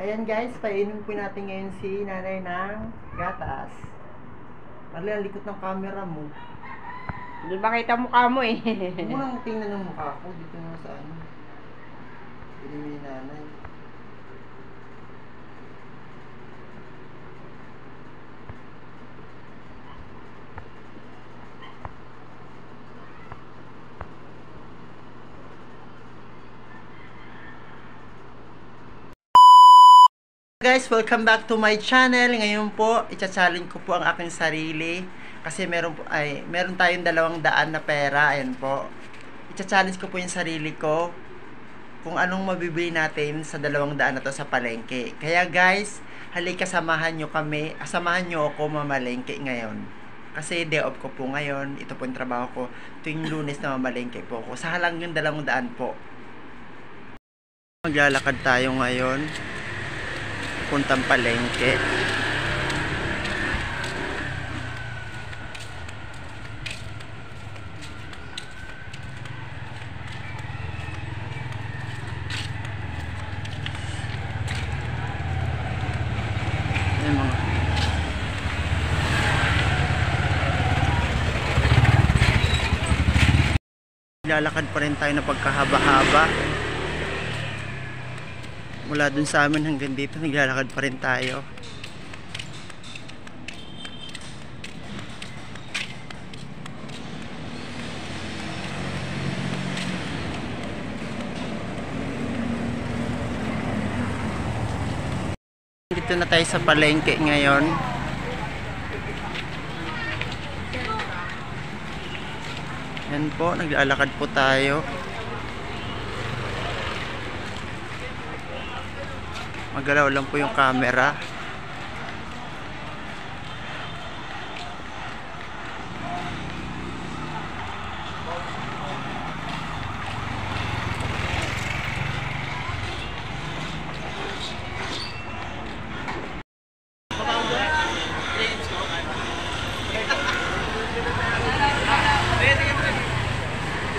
Ayan guys, painom po natin ngayon si nanay ng gatas. Marley, ang likot ng camera mo. Hindi ba kita mukha mo eh? Huwag mo nang tingnan ng mukha ko. Dito na sa ano. Pili ni nanay. Guys, welcome back to my channel. Ngayon po, i-challenge ko po ang aking sarili kasi meron tayong 200 na pera. Ayan po. I-challenge ko po yung sarili ko kung anong mabibili natin sa 200 na to sa palengke. Kaya guys, halika samahan nyo kami. Samahan nyo ako mamalengke ngayon. Kasi day off ko po ngayon. Ito po yung trabaho ko. Tuwing Lunes na mamalengke po ako. Sa halagang 200 po. Maglalakad tayo ngayon. Puntang palengke. Ayan mga. Lalakad pa rin tayo na pagkahaba-haba. Mula dun sa amin hanggang dito, naglalakad pa rin tayo. Dito na tayo sa palengke ngayon. Yan po, naglalakad po tayo. Magalaw lang po yung camera.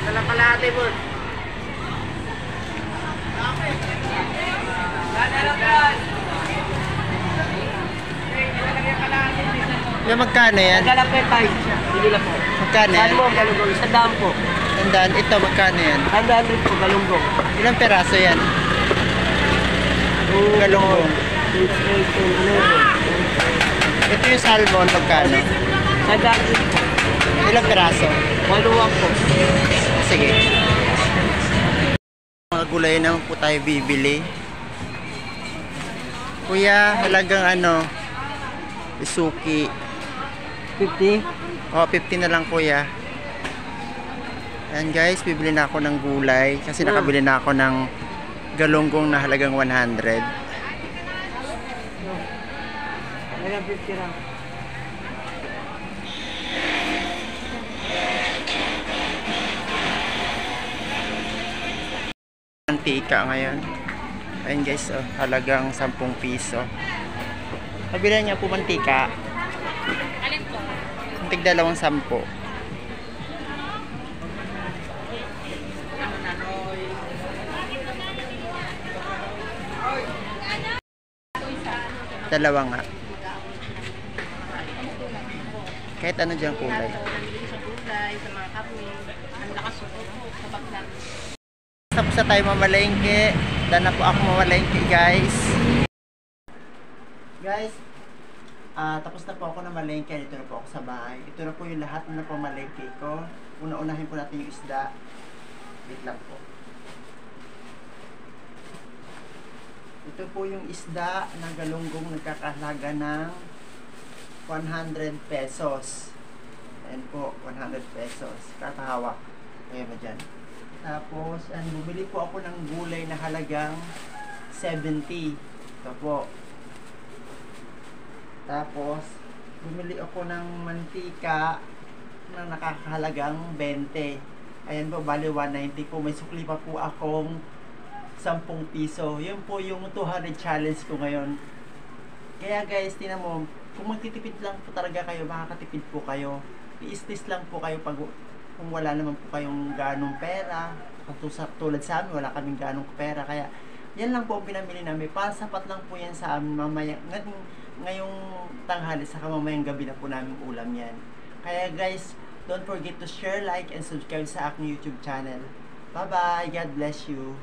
Dala pala ate po. Yung magkano yan? Galapet tayo. Hindi lang po. Magkano yan? Saan mo, galunggong? 100 po. 100. Ito, magkano yan? 100 po, galunggong. Ilang peraso yan? Galunggong. 6, 8, 10, 11. Ito yung salmon, magkano? 100 po. Ilang peraso? Maluwang po. Sige. Mga gulay naman po tayo bibili. Kuya, halagang ano? Isuki. 50? O, 50 na lang kuya. Ayan guys, bibili na ako ng gulay. Kasi nakabili na ako ng galunggong na halagang 100. Halagang 50 lang. Mantika ngayon. Ayan guys, oh, halagang 10 piso. Pabila niya po mantika. Alin po? Tig 2.10. Dalawa nga. Kahit ano dyan kulay. Sa gulay, sa mga kape. Ang lakas po. Kapag lang. Tapos na tayo mamalengke. Dahil na po ako mamalengke guys. Guys, tapos na po ako na malengke. Dito na po ako sa bahay. Ito na po yung lahat na pamalengke ko. Una-unahin po natin yung isda. Wait lang po. Ito po yung isda na galunggong nagkakahalaga ng 100 pesos. Ayan po, 100 pesos. Kakahawak. Kaya ba dyan? Tapos, bumili po ako ng gulay na halagang 70. Ito po. Tapos, bumili ako ng mantika na nakakahalagang 20. Ayan po, bali 190 po. May sukli pa po akong 10 piso. Yun po yung 200 challenge ko ngayon. Kaya guys, tinan mo, kung magtitipid lang po talaga kayo, makakatipid po kayo. I-stress lang po kayo pag kung wala naman po kayong ganong pera. Tulad sa amin, wala kaming ganong pera. Kaya Yan lang po ang pinamili namin. Para sapat lang po yan sa amin mamaya. Ngayong tanghali, saka mamayang gabi na po namin ulam yan. Kaya guys, don't forget to share, like, and subscribe sa aking YouTube channel. Bye-bye! God bless you!